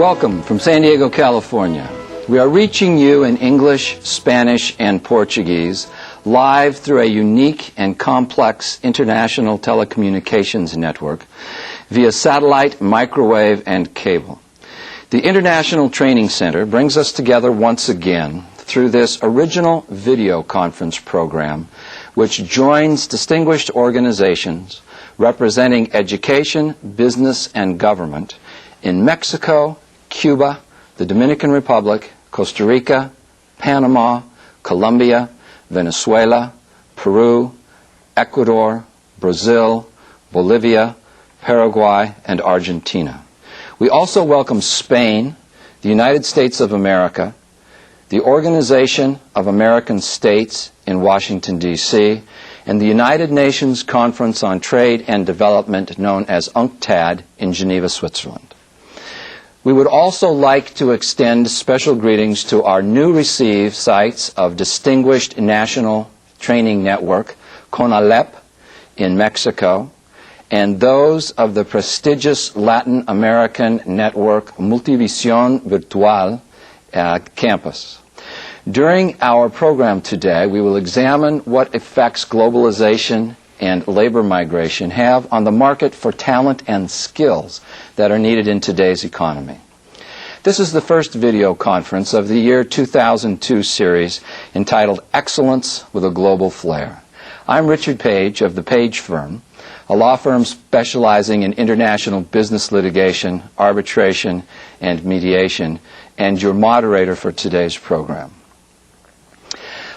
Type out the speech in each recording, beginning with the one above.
Welcome from San Diego, California. We are reaching you in English, Spanish, and Portuguese live through a unique and complex international telecommunications network via satellite, microwave, and cable. The International Training Center brings us together once again through this original video conference program, which joins distinguished organizations representing education, business, and government in Mexico, Cuba, the Dominican Republic, Costa Rica, Panama, Colombia, Venezuela, Peru, Ecuador, Brazil, Bolivia, Paraguay, and Argentina. We also welcome Spain, the United States of America, the Organization of American States in Washington, D.C., and the United Nations Conference on Trade and Development known as UNCTAD in Geneva, Switzerland. We would also like to extend special greetings to our new receive sites of Distinguished National Training Network, CONALEP, in Mexico, and those of the prestigious Latin American network Multivisión Virtual campus. During our program today, we will examine what effects globalization and labor migration have on the market for talent and skills that are needed in today's economy. This is the first video conference of the year 2002 series entitled Excellence with a Global Flair. I'm Richard Page of the Page Firm, a law firm specializing in international business litigation, arbitration, and mediation, and your moderator for today's program.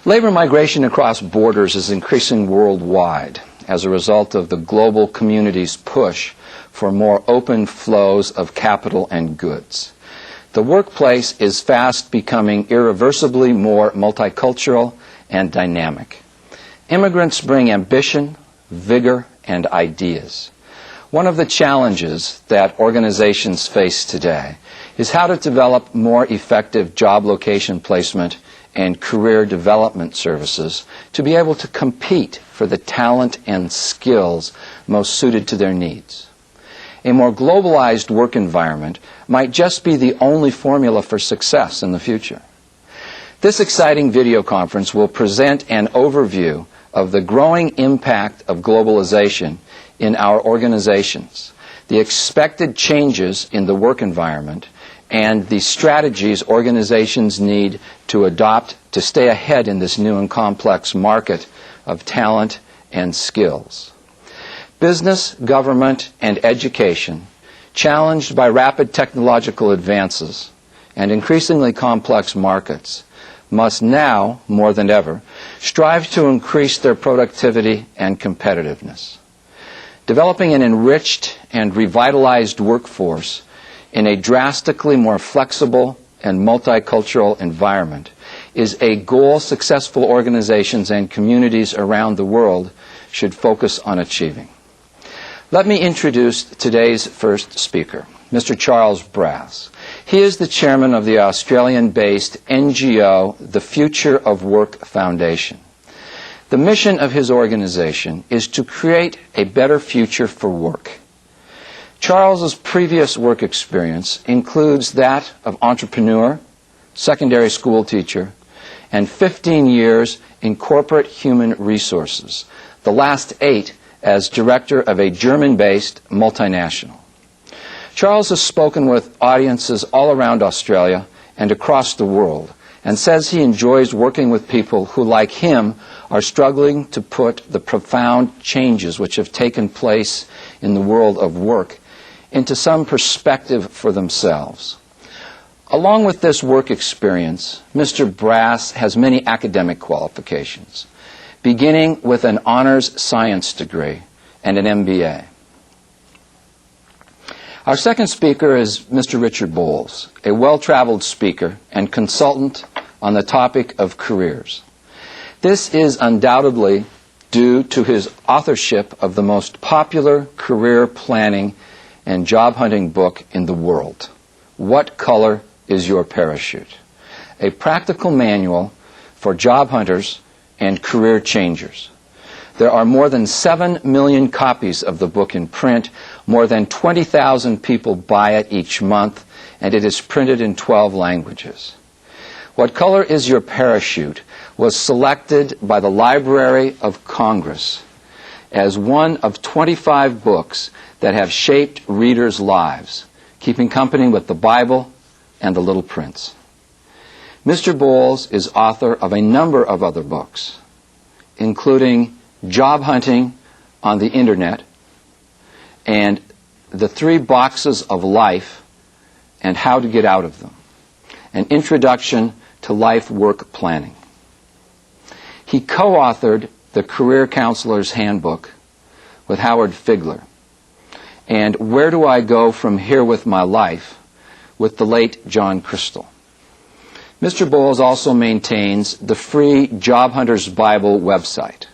Labor migration across borders is increasing worldwide as a result of the global community's push for more open flows of capital and goods. The workplace is fast becoming irreversibly more multicultural and dynamic. Immigrants bring ambition, vigor, and ideas. One of the challenges that organizations face today is how to develop more effective job location placement and career development services to be able to compete for the talent and skills most suited to their needs. A more globalized work environment might just be the only formula for success in the future. This exciting video conference will present an overview of the growing impact of globalization in our organizations, the expected changes in the work environment, and the strategies organizations need to adopt to stay ahead in this new and complex market of talent and skills. Business, government, and education, challenged by rapid technological advances and increasingly complex markets, must now, more than ever, strive to increase their productivity and competitiveness. Developing an enriched and revitalized workforce in a drastically more flexible and multicultural environment is a goal successful organizations and communities around the world should focus on achieving. Let me introduce today's first speaker, Mr. Charles Brass. He is the chairman of the Australian-based NGO, the Future of Work Foundation. The mission of his organization is to create a better future for work. Charles's previous work experience includes that of entrepreneur, secondary school teacher, and 15 years in corporate human resources, the last 8 as director of a German-based multinational. Charles has spoken with audiences all around Australia and across the world and says he enjoys working with people who, like him, are struggling to put the profound changes which have taken place in the world of work into some perspective for themselves. Along with this work experience, Mr. Brass has many academic qualifications, beginning with an honors science degree and an MBA. Our second speaker is Mr. Richard Bolles, a well-traveled speaker and consultant on the topic of careers. This is undoubtedly due to his authorship of the most popular career planning and job hunting book in the world, What Color is Your Parachute? A practical manual for job hunters and career changers. There are more than 7 million copies of the book in print. More than 20,000 people buy it each month. and it is printed in 12 languages. What Color is Your Parachute was selected by the Library of Congress as one of 25 books that have shaped readers' lives, keeping company with the Bible and the Little Prince. Mr. Bolles is author of a number of other books, including Job Hunting on the Internet and The 3 Boxes of Life and How to Get Out of Them, an introduction to life-work planning. He co-authored The Career Counselor's Handbook with Howard Figler and Where Do I Go From Here with My Life with the late John Crystal. Mr. Bolles also maintains the free Job Hunter's Bible website.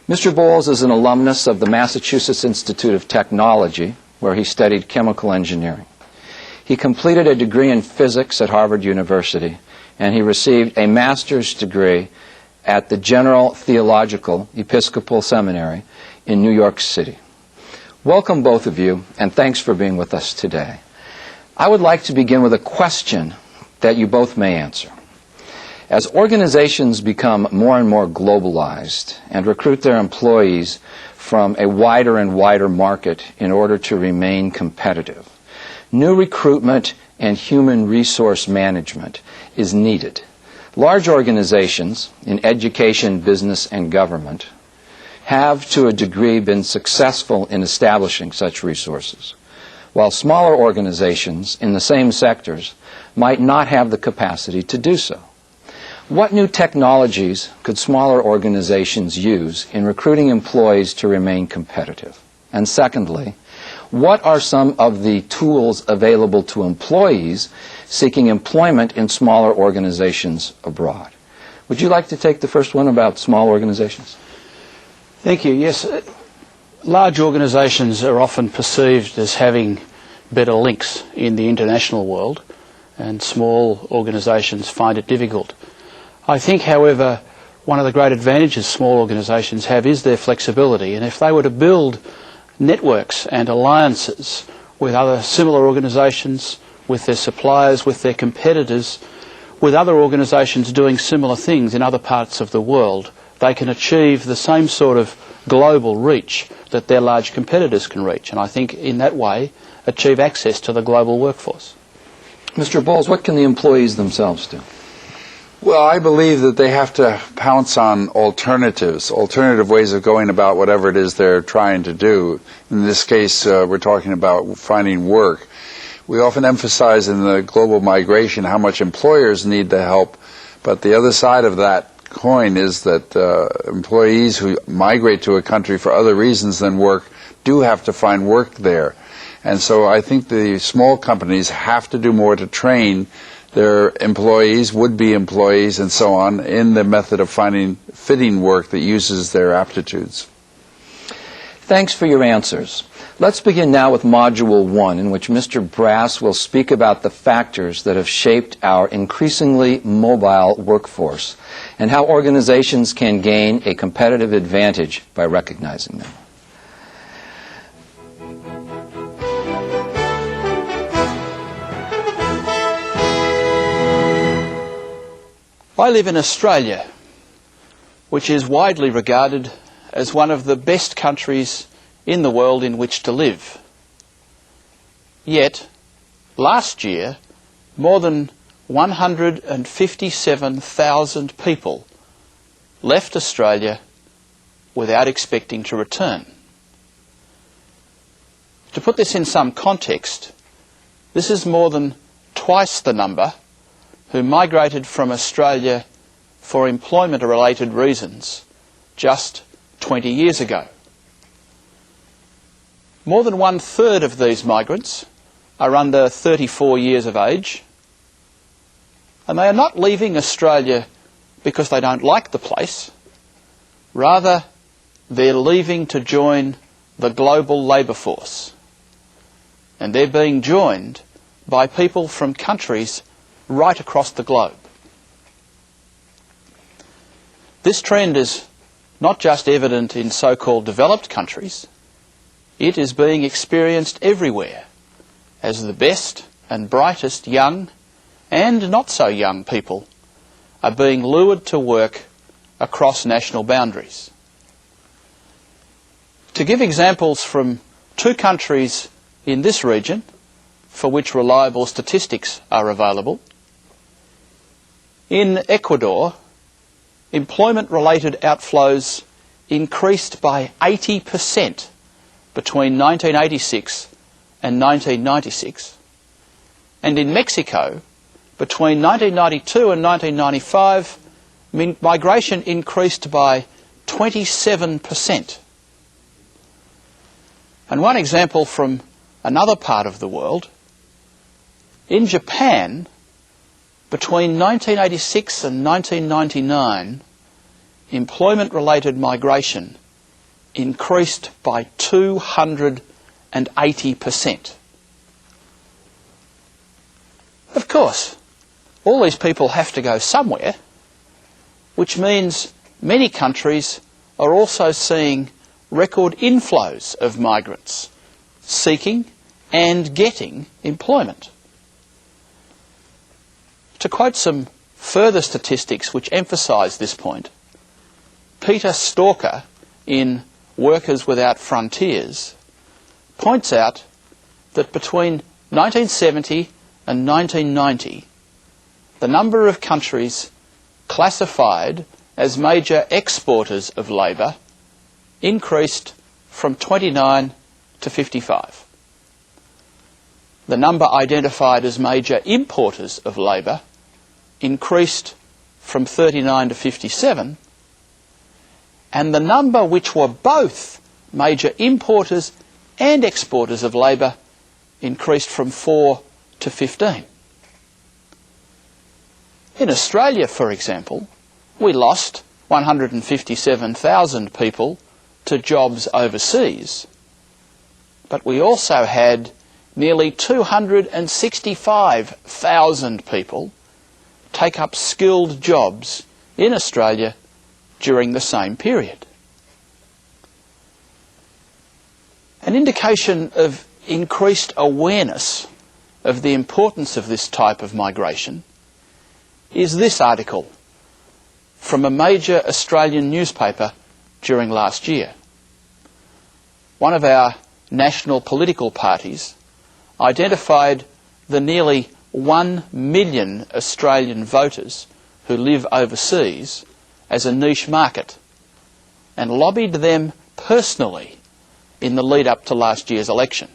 Mr. Bolles is an alumnus of the Massachusetts Institute of Technology, where he studied chemical engineering. He completed a degree in physics at Harvard University, and he received a master's degree at the General Theological Episcopal Seminary in New York City. Welcome, both of you, and thanks for being with us today. I would like to begin with a question that you both may answer. As organizations become more and more globalized and recruit their employees from a wider and wider market in order to remain competitive, new recruitment and human resource management is needed. Large organizations in education, business, and government have, to a degree, been successful in establishing such resources, while smaller organizations in the same sectors might not have the capacity to do so. What new technologies could smaller organizations use in recruiting employees to remain competitive? And secondly, what are some of the tools available to employees seeking employment in smaller organizations abroad? Would you like to take the first one about small organizations? Thank you. Yes, large organizations are often perceived as having better links in the international world, and small organizations find it difficult. I think, however, one of the great advantages small organizations have is their flexibility, and if they were to build networks and alliances with other similar organizations, with their suppliers, with their competitors, with other organizations doing similar things in other parts of the world, they can achieve the same sort of global reach that their large competitors can reach, and I think in that way achieve access to the global workforce. Mr. Bolles, what can the employees themselves do? Well, I believe that they have to pounce on alternative ways of going about whatever it is they're trying to do. In this case, we're talking about finding work. We often emphasize in the global migration how much employers need the help, but the other side of that coin is that employees who migrate to a country for other reasons than work do have to find work there. And so I think the small companies have to do more to train their employees, would-be employees, and so on, in the method of finding fitting work that uses their aptitudes. Thanks for your answers. Let's begin now with Module 1, in which Mr. Brass will speak about the factors that have shaped our increasingly mobile workforce and how organizations can gain a competitive advantage by recognizing them. I live in Australia, which is widely regarded as one of the best countries in the world in which to live. Yet, last year, more than 157,000 people left Australia without expecting to return. To put this in some context, this is more than twice the number who migrated from Australia for employment-related reasons just 20 years ago. More than 1/3 of these migrants are under 34 years of age, and they are not leaving Australia because they don't like the place. Rather, they're leaving to join the global labour force, and they're being joined by people from countries right across the globe. This trend is not just evident in so-called developed countries, it is being experienced everywhere as the best and brightest young and not so young people are being lured to work across national boundaries. To give examples from two countries in this region for which reliable statistics are available, in Ecuador, employment-related outflows increased by 80% between 1986 and 1996, and in Mexico, between 1992 and 1995, migration increased by 27%. And one example from another part of the world, in Japan, between 1986 and 1999, employment-related migration increased by 280%. Of course, all these people have to go somewhere, which means many countries are also seeing record inflows of migrants seeking and getting employment. To quote some further statistics which emphasise this point, Peter Stalker in Workers Without Frontiers points out that between 1970 and 1990, the number of countries classified as major exporters of labour increased from 29 to 55. The number identified as major importers of labour increased from 39 to 57, and the number which were both major importers and exporters of labour increased from 4 to 15. In Australia, for example, we lost 157,000 people to jobs overseas, but we also had nearly 265,000 people take up skilled jobs in Australia during the same period. An indication of increased awareness of the importance of this type of migration is this article from a major Australian newspaper during last year. One of our national political parties identified the nearly 1 million Australian voters who live overseas as a niche market and lobbied them personally in the lead up to last year's election.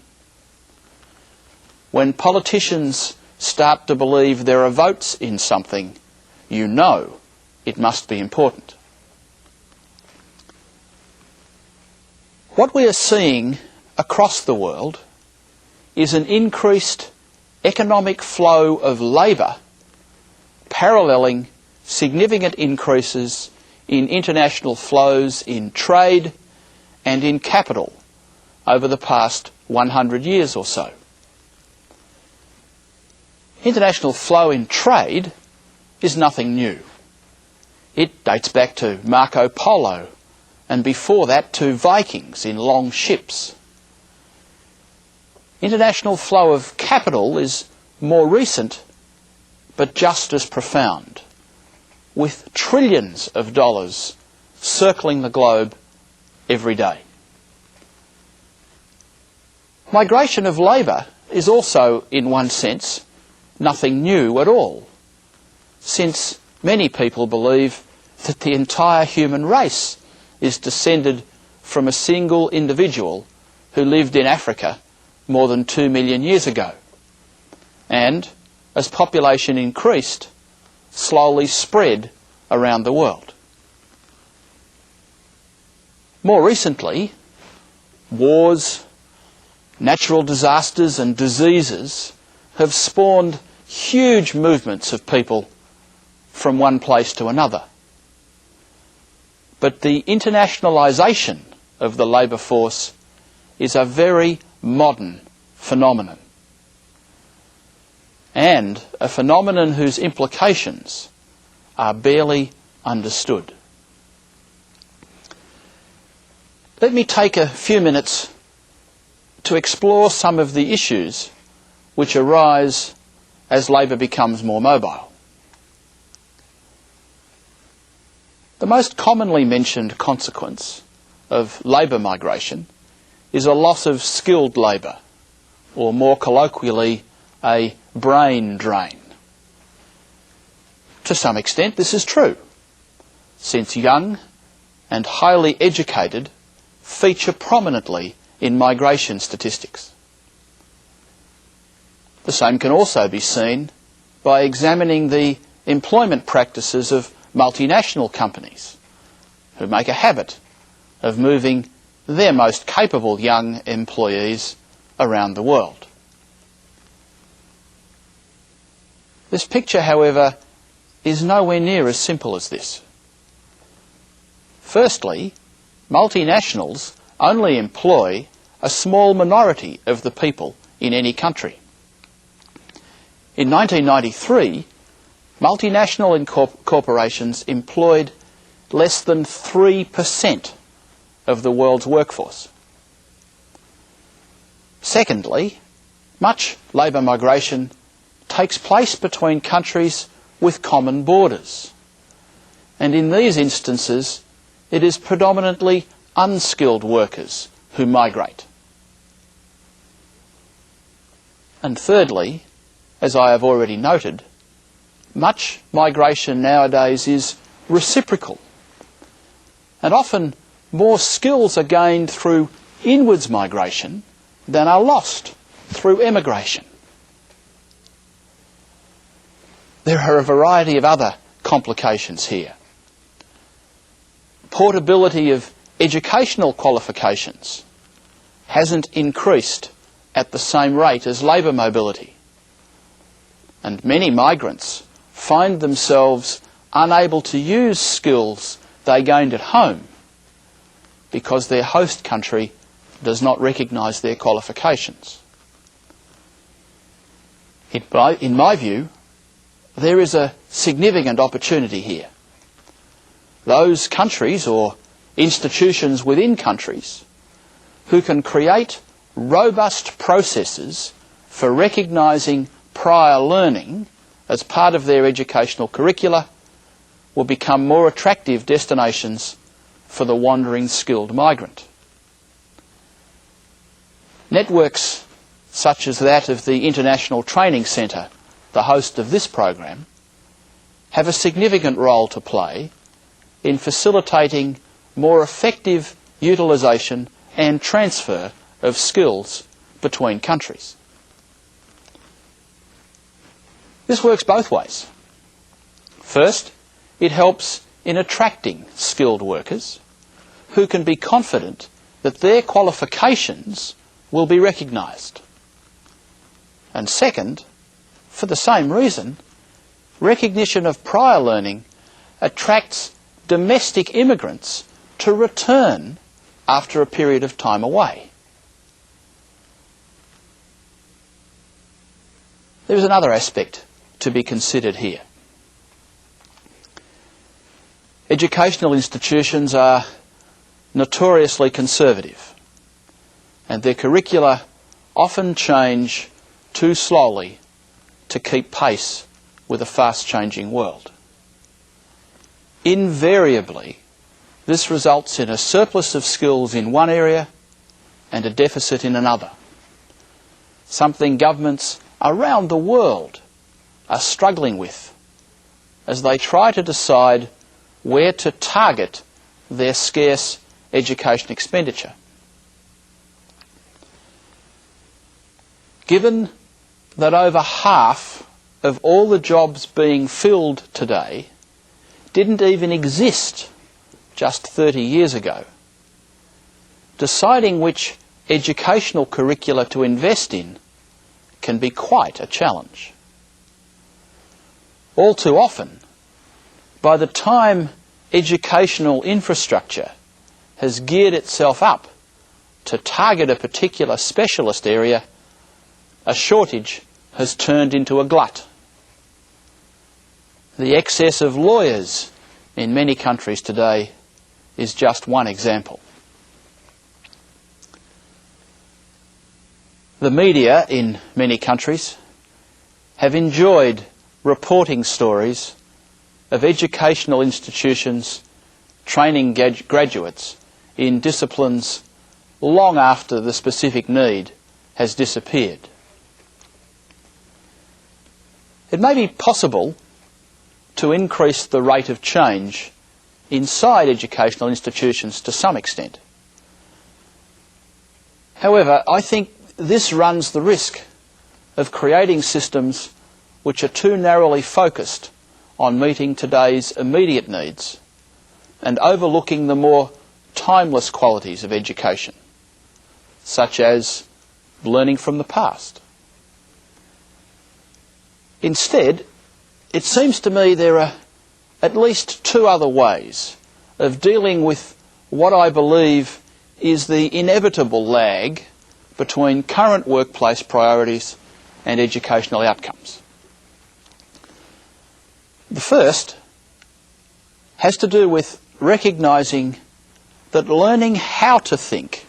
When politicians start to believe there are votes in something, you know it must be important. What we are seeing across the world is an increased economic flow of labour paralleling significant increases in international flows in trade and in capital over the past 100 years or so. International flow in trade is nothing new. It dates back to Marco Polo and before that to Vikings in long ships. International flow of capital is more recent but just as profound, with trillions of dollars circling the globe every day. Migration of labour is also, in one sense, nothing new at all, since many people believe that the entire human race is descended from a single individual who lived in Africa more than 2 million years ago, and, as population increased, slowly spread around the world. More recently, wars, natural disasters and diseases have spawned huge movements of people from one place to another. But the internationalisation of the labour force is a very modern phenomenon, and a phenomenon whose implications are barely understood. Let me take a few minutes to explore some of the issues which arise as labour becomes more mobile. The most commonly mentioned consequence of labour migration is a loss of skilled labour, or more colloquially, a brain drain. To some extent this is true, since young and highly educated feature prominently in migration statistics. The same can also be seen by examining the employment practices of multinational companies, who make a habit of moving their most capable young employees around the world. This picture, however, is nowhere near as simple as this. Firstly, multinationals only employ a small minority of the people in any country. In 1993, multinational corporations employed less than 3% of the world's workforce. Secondly, much labour migration takes place between countries with common borders, and in these instances it is predominantly unskilled workers who migrate. And thirdly, as I have already noted, much migration nowadays is reciprocal, and often more skills are gained through inwards migration than are lost through emigration. There are a variety of other complications here. Portability of educational qualifications hasn't increased at the same rate as labour mobility, and many migrants find themselves unable to use skills they gained at home because their host country does not recognise their qualifications. In my view, there is a significant opportunity here. Those countries or institutions within countries who can create robust processes for recognising prior learning as part of their educational curricula will become more attractive destinations for the wandering skilled migrant. Networks such as that of the International Training Centre, the host of this program, have a significant role to play in facilitating more effective utilisation and transfer of skills between countries. This works both ways. First, it helps in attracting skilled workers who can be confident that their qualifications will be recognised. And second, for the same reason, recognition of prior learning attracts domestic immigrants to return after a period of time away. There is another aspect to be considered here. Educational institutions are notoriously conservative, and their curricula often change too slowly to keep pace with a fast-changing world. Invariably, this results in a surplus of skills in one area and a deficit in another, something governments around the world are struggling with as they try to decide where to target their scarce education expenditure. Given that over half of all the jobs being filled today didn't even exist just 30 years ago, deciding which educational curricula to invest in can be quite a challenge. All too often, by the time educational infrastructure has geared itself up to target a particular specialist area, a shortage has turned into a glut. The excess of lawyers in many countries today is just one example. The media in many countries have enjoyed reporting stories of educational institutions training graduates in disciplines long after the specific need has disappeared. It may be possible to increase the rate of change inside educational institutions to some extent. However, I think this runs the risk of creating systems which are too narrowly focused on meeting today's immediate needs and overlooking the more timeless qualities of education, such as learning from the past. Instead, it seems to me there are at least two other ways of dealing with what I believe is the inevitable lag between current workplace priorities and educational outcomes. The first has to do with recognising that learning how to think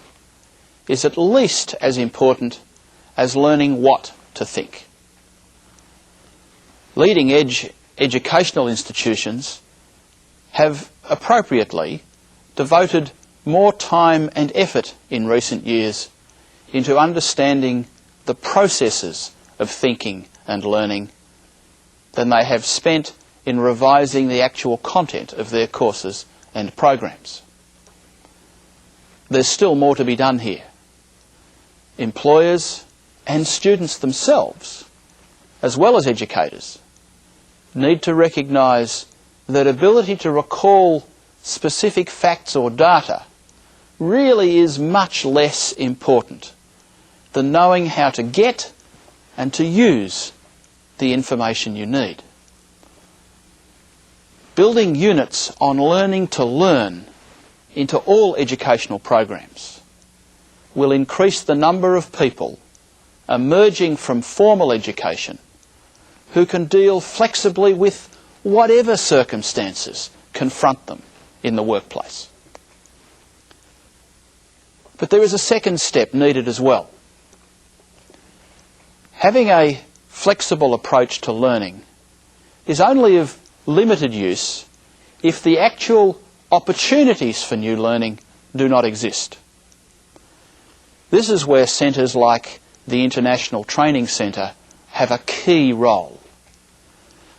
is at least as important as learning what to think. Leading edge educational institutions have appropriately devoted more time and effort in recent years into understanding the processes of thinking and learning than they have spent in revising the actual content of their courses and programs. There's still more to be done here. Employers and students themselves, as well as educators, need to recognise that ability to recall specific facts or data really is much less important than knowing how to get and to use the information you need. Building units on learning to learn into all educational programs will increase the number of people emerging from formal education who can deal flexibly with whatever circumstances confront them in the workplace. But there is a second step needed as well. Having a flexible approach to learning is only of limited use if the actual opportunities for new learning do not exist. This is where centres like the International Training Centre have a key role.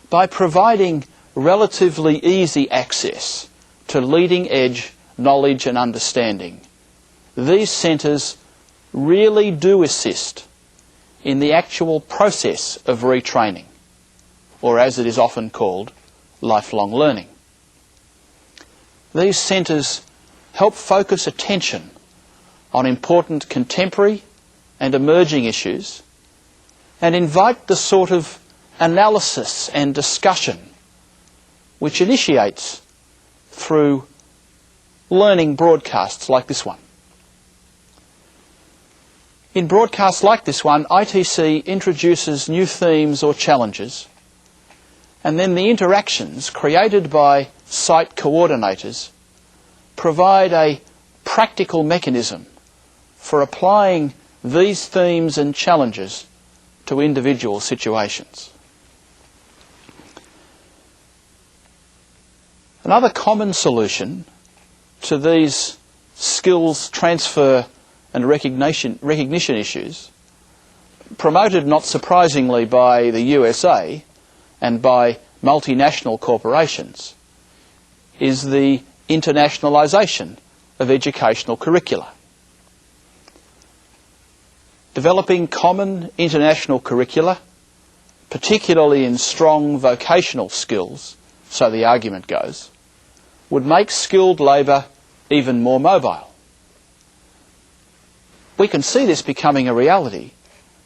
By providing relatively easy access to leading-edge knowledge and understanding, these centres really do assist in the actual process of retraining, or as it is often called, lifelong learning. These centres help focus attention on important contemporary and emerging issues and invite the sort of analysis and discussion which initiates through learning broadcasts like this one. In broadcasts like this one, ITC introduces new themes or challenges, and then the interactions created by site coordinators provide a practical mechanism for applying these themes and challenges to individual situations. Another common solution to these skills transfer and recognition issues, promoted not surprisingly by the USA and by multinational corporations, is the internationalisation of educational curricula. Developing common international curricula, particularly in strong vocational skills, so the argument goes, would make skilled labour even more mobile. We can see this becoming a reality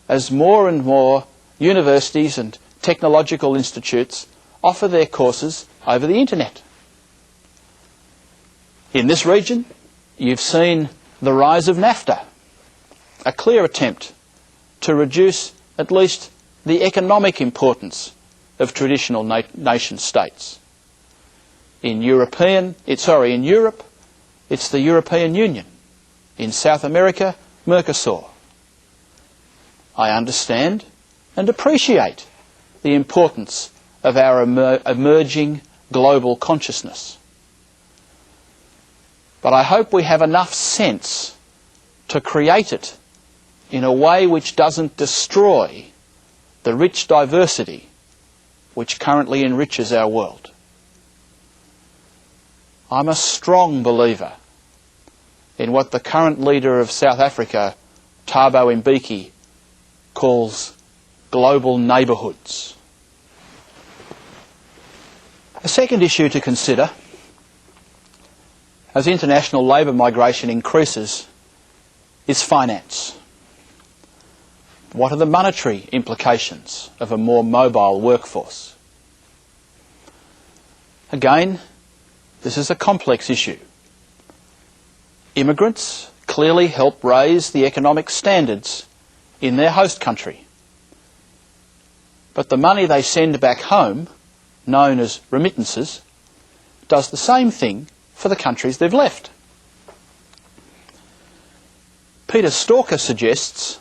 as more and more universities and technological institutes offer their courses over the internet. In this region, you've seen the rise of NAFTA, a clear attempt to reduce at least the economic importance of traditional nation states. In Europe, it's the European Union. In South America, Mercosur. I understand and appreciate the importance of our emerging global consciousness. But I hope we have enough sense to create it in a way which doesn't destroy the rich diversity which currently enriches our world. I'm a strong believer in what the current leader of South Africa, Thabo Mbeki, calls global neighbourhoods. A second issue to consider, as international labour migration increases, is finance. What are the monetary implications of a more mobile workforce? Again, this is a complex issue. Immigrants clearly help raise the economic standards in their host country. But the money they send back home, known as remittances, does the same thing for the countries they've left. Peter Stalker suggests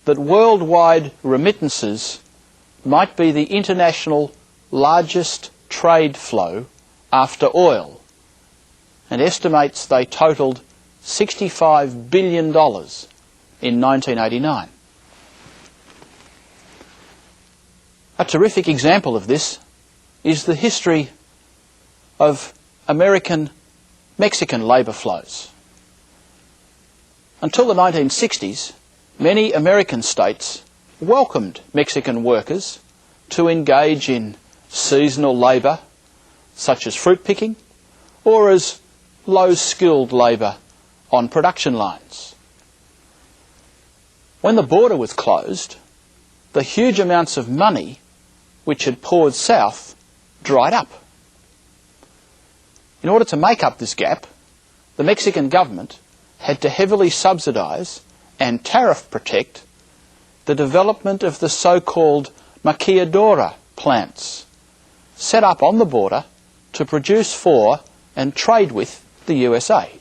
that worldwide remittances might be the international largest trade flow after oil, and estimates they totalled $65 billion in 1989. A terrific example of this is the history of American-Mexican labour flows. Until the 1960s, many American states welcomed Mexican workers to engage in seasonal labour, such as fruit picking, or as low-skilled labour on production lines. When the border was closed, the huge amounts of money which had poured south dried up. In order to make up this gap, the Mexican government had to heavily subsidise and tariff protect the development of the so-called maquiladora plants, set up on the border to produce for and trade with the USA.